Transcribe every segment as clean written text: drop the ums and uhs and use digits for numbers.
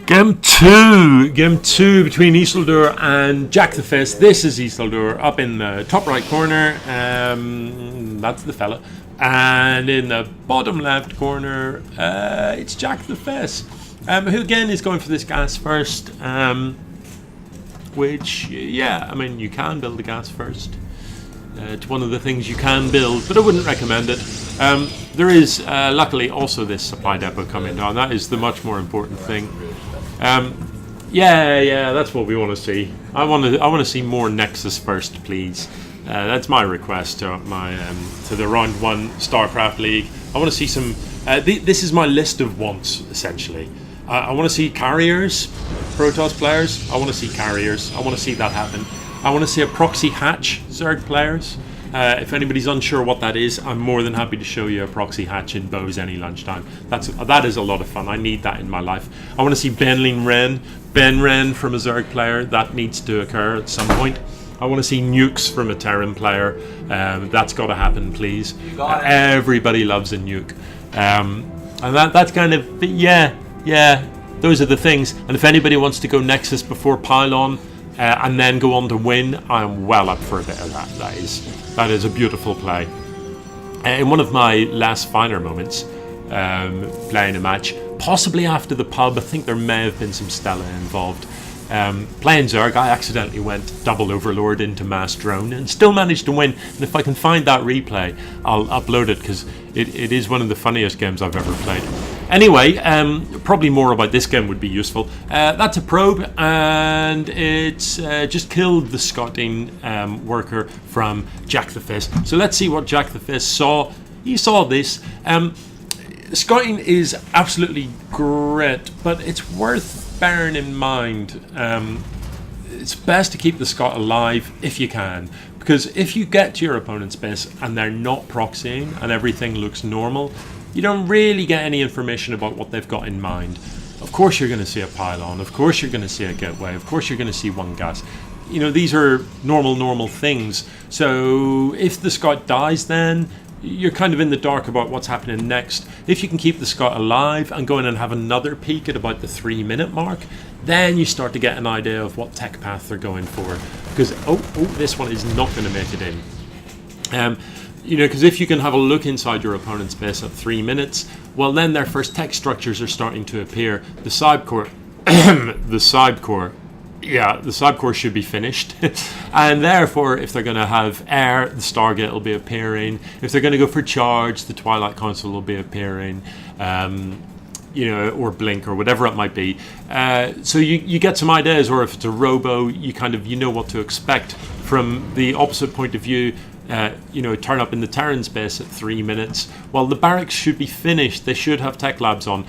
Game two between Isildur and JackTheFace. This is Isildur up in the top right corner. That's the fella. And in the bottom left corner, it's JackTheFace, who again is going for this gas first. Which, yeah, I mean, you can build the gas first. It's one of the things you can build, but I wouldn't recommend it. There is, luckily, also this supply depot coming down. That is the much more important thing. Yeah, that's what we want to see. I want to see more Nexus first, please. That's my request to to the Round 1 StarCraft League. I want to see some. This is my list of wants, essentially. I want to see carriers, Protoss players. I want to see carriers. I want to see that happen. I want to see a proxy hatch Zerg players. If anybody's unsure what that is, I'm more than happy to show you a proxy hatch in Bose any lunchtime. That is a lot of fun. I need that in my life. I want to see Ben Ren from a Zerg player. That needs to occur at some point. I want to see nukes from a Terran player. That's got to happen, please. Everybody loves a nuke. And that's kind of, yeah, those are the things. And if anybody wants to go Nexus before Pylon, and then go on to win, I'm well up for a bit of that. That is a beautiful play. In one of my last finer moments, playing a match, possibly after the pub, I think there may have been some Stella involved. Playing Zerg, I accidentally went double Overlord into Mass Drone and still managed to win. And if I can find that replay, I'll upload it, because it is one of the funniest games I've ever played. Anyway, probably more about this game would be useful. That's a probe, and it's just killed the scouting worker from JackTheFace. So let's see what JackTheFace saw. He saw this. Scouting is absolutely great, but it's worth bearing in mind. It's best to keep the scout alive if you can, because if you get to your opponent's base and they're not proxying and everything looks normal, you don't really get any information about what they've got in mind. Of course you're going to see a pylon, of course you're going to see a gateway, of course you're going to see one gas. You know, these are normal things. So if the scout dies, then you're kind of in the dark about what's happening next. If you can keep the scout alive and go in and have another peek at about the 3-minute mark, then you start to get an idea of what tech path they're going for. Because, this one is not going to make it in. You know, because if you can have a look inside your opponent's base at 3 minutes, well, then their first tech structures are starting to appear. The side core, the side core should be finished. And therefore, if they're going to have air, the Stargate will be appearing. If they're going to go for charge, the Twilight Council will be appearing. You know, or blink, or whatever it might be. So you get some ideas, or if it's a robo, you know what to expect. From the opposite point of view, you know, turn up in the Terran space at 3 minutes. Well, the barracks should be finished. They should have tech labs on.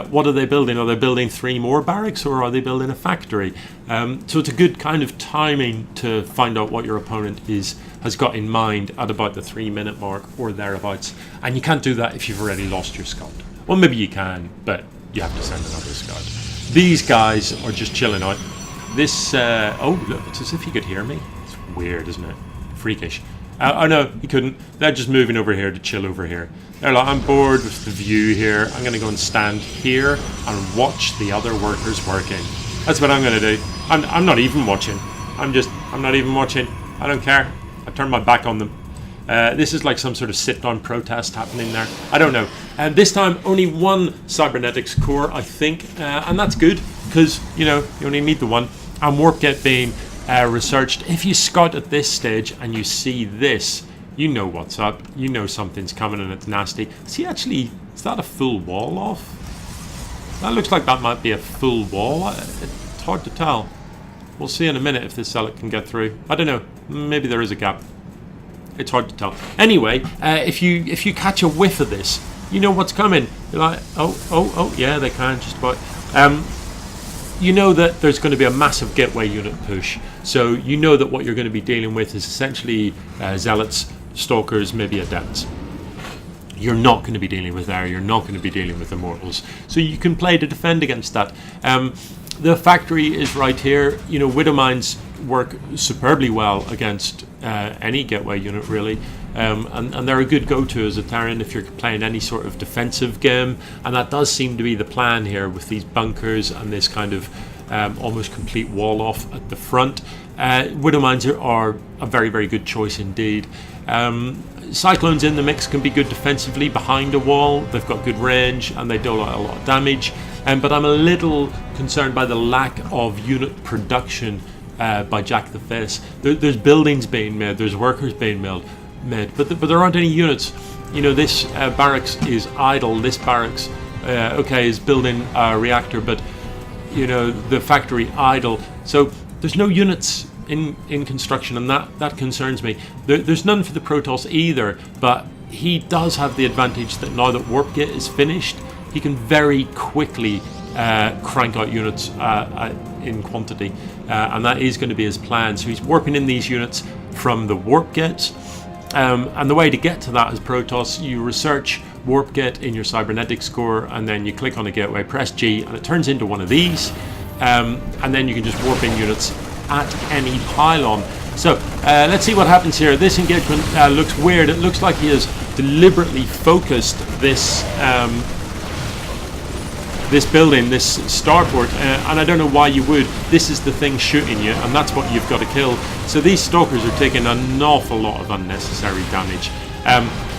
What are they building? Are they building 3 more barracks, or are they building a factory? So it's a good kind of timing to find out what your opponent has got in mind at about the 3-minute mark or thereabouts. And you can't do that if you've already lost your scout. Well, maybe you can, but you have to send another scout. These guys are just chilling out. This, look, it's as if he could hear me. It's weird, isn't it? Freakish. Oh no, he couldn't. They're just moving over here to chill over here. They're like, I'm bored with the view here. I'm going to go and stand here and watch the other workers working. That's what I'm going to do. I'm not even watching. I'm not even watching. I don't care. I turned my back on them. This is like some sort of sit-down protest happening there. I don't know. And this time, only one cybernetics core, I think. And that's good, because, you know, you only need the one. And warp gate being researched. If you scout at this stage and you see this, you know what's up. You know something's coming and it's nasty. See, actually, is that a full wall off? That looks like that might be a full wall. It's hard to tell. We'll see in a minute if this Zealot can get through. I don't know. Maybe there is a gap. It's hard to tell. Anyway, if you catch a whiff of this, you know what's coming. You're like, oh, yeah, they can just about. You know that there's going to be a massive gateway unit push. So you know that what you're going to be dealing with is essentially Zealots, Stalkers, maybe Adepts. You're not going to be dealing with air. You're not going to be dealing with Immortals. So you can play to defend against that. The factory is right here. You know, widow mines work superbly well against any gateway unit, really. And they're a good go-to as a Terran if you're playing any sort of defensive game, and that does seem to be the plan here with these bunkers and this kind of almost complete wall off at the front. Widow mines are a very, very good choice indeed. Cyclones in the mix can be good defensively behind a wall. They've got good range and they do a lot of damage. But I'm a little concerned by the lack of unit production by JackTheFace. There's buildings being made, there's workers being made, but there aren't any units. You know, this barracks is idle. This barracks, okay, is building a reactor, but you know, the factory idle. So there's no units in construction, and that concerns me. There's none for the Protoss either, but he does have the advantage that now that Warp Gate is finished, he can very quickly crank out units in quantity, and that is going to be his plan. So he's warping in these units from the Warp Gates, and the way to get to that as Protoss, you research Warp Gate in your cybernetics core, and then you click on a gateway, press G, and it turns into one of these, and then you can just warp in units at any pylon. So let's see what happens here. This engagement looks weird. It looks like he has deliberately focused this this building, this starport, and I don't know why you would. This is the thing shooting you, and that's what you've got to kill. So these stalkers are taking an awful lot of unnecessary damage.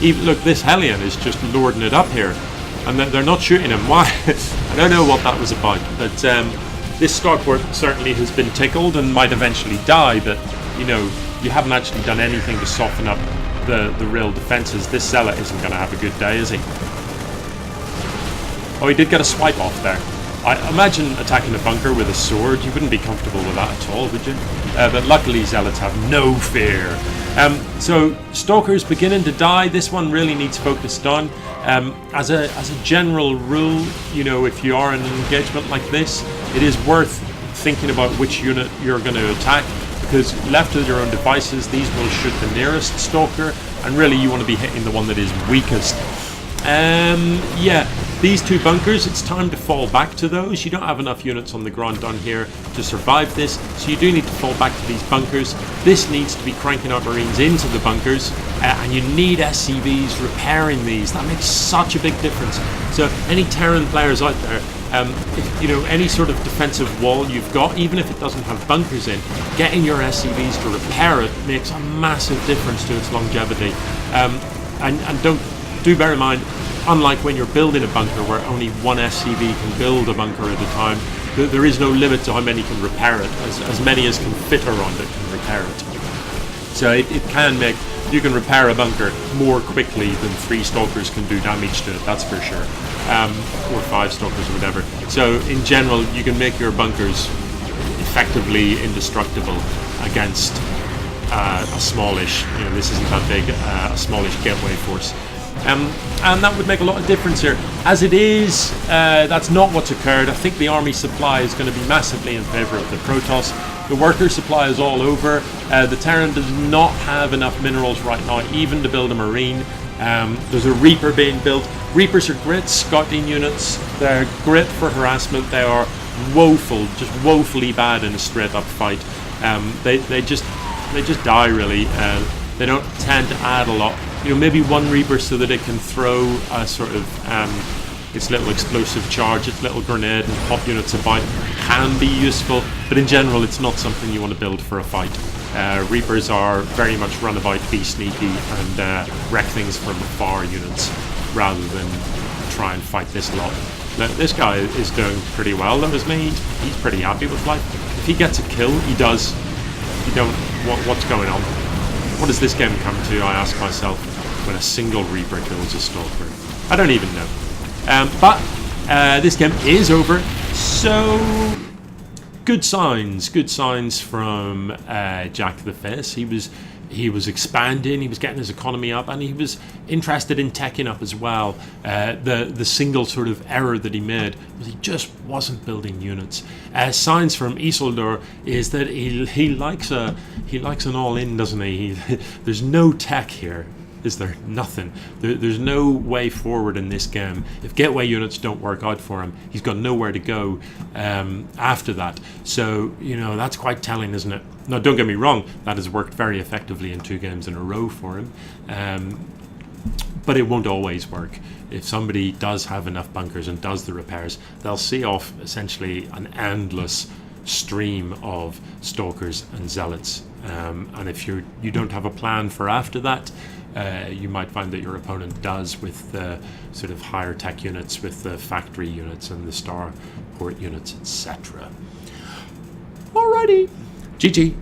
Even, look, this Hellion is just lording it up here, and they're not shooting him. Why? I don't know what that was about, but this starport certainly has been tickled and might eventually die, but you know, you haven't actually done anything to soften up the real defenses. This Zealot isn't going to have a good day, is he? Oh, he did get a swipe off there. I imagine attacking a bunker with a sword, you wouldn't be comfortable with that at all, would you? But luckily Zealots have no fear. So Stalker's beginning to die. This one really needs focused on. As a general rule, you know, if you are in an engagement like this, it is worth thinking about which unit you're going to attack, because left to their own devices, these will shoot the nearest Stalker, and really you want to be hitting the one that is weakest. Yeah, these two bunkers, it's time to fall back to those. You don't have enough units on the ground down here to survive this, so you do need to fall back to these bunkers. This needs to be cranking out Marines into the bunkers, and you need SCVs repairing these. That makes such a big difference. So any Terran players out there, if, you know, any sort of defensive wall you've got, even if it doesn't have bunkers in, getting your SCVs to repair it makes a massive difference to its longevity. And do bear in mind, unlike when you're building a bunker where only one SCV can build a bunker at a time, there is no limit to how many can repair it. As many as can fit around it can repair it. So it can make, you can repair a bunker more quickly than 3 Stalkers can do damage to it, that's for sure. Or 5 Stalkers or whatever. So in general, you can make your bunkers effectively indestructible against a smallish, you know, this isn't that big, a smallish gateway force. And that would make a lot of difference here. As it is, that's not what's occurred. I think the army supply is going to be massively in favour of the Protoss. The worker supply is all over. The Terran does not have enough minerals right now, even to build a Marine. There's a Reaper being built. Reapers are great scouting units. They're great for harassment. They are woeful, just woefully bad in a straight up fight. They just die really. They don't tend to add a lot. You know, maybe one Reaper so that it can throw a sort of its little explosive charge, its little grenade, and pop units about can be useful, but in general it's not something you want to build for a fight. Reapers are very much run about, be sneaky, and wreck things from afar units, rather than try and fight this lot. Now, this guy is doing pretty well though, isn't he? He's pretty happy with life. If he gets a kill, he does. You don't, what's going on? What does this game come to, I ask myself, when a single Reaper kills a Stalker? I don't even know. But this game is over, so good signs from JackTheFace. He was expanding, he was getting his economy up, and he was interested in teching up as well. The single sort of error that he made was he just wasn't building units. Signs from Isildur is that he likes an all-in, doesn't he? There's no tech here. is there? Nothing. There's no way forward in this game. If getaway units don't work out for him, he's got nowhere to go after that. So, you know, that's quite telling, isn't it? Now, don't get me wrong, that has worked very effectively in 2 games in a row for him. But it won't always work. If somebody does have enough bunkers and does the repairs, they'll see off essentially an endless stream of stalkers and zealots. And if you don't have a plan for after that, you might find that your opponent does with the sort of higher tech units, with the factory units and the starport units, etc. Alrighty, GG.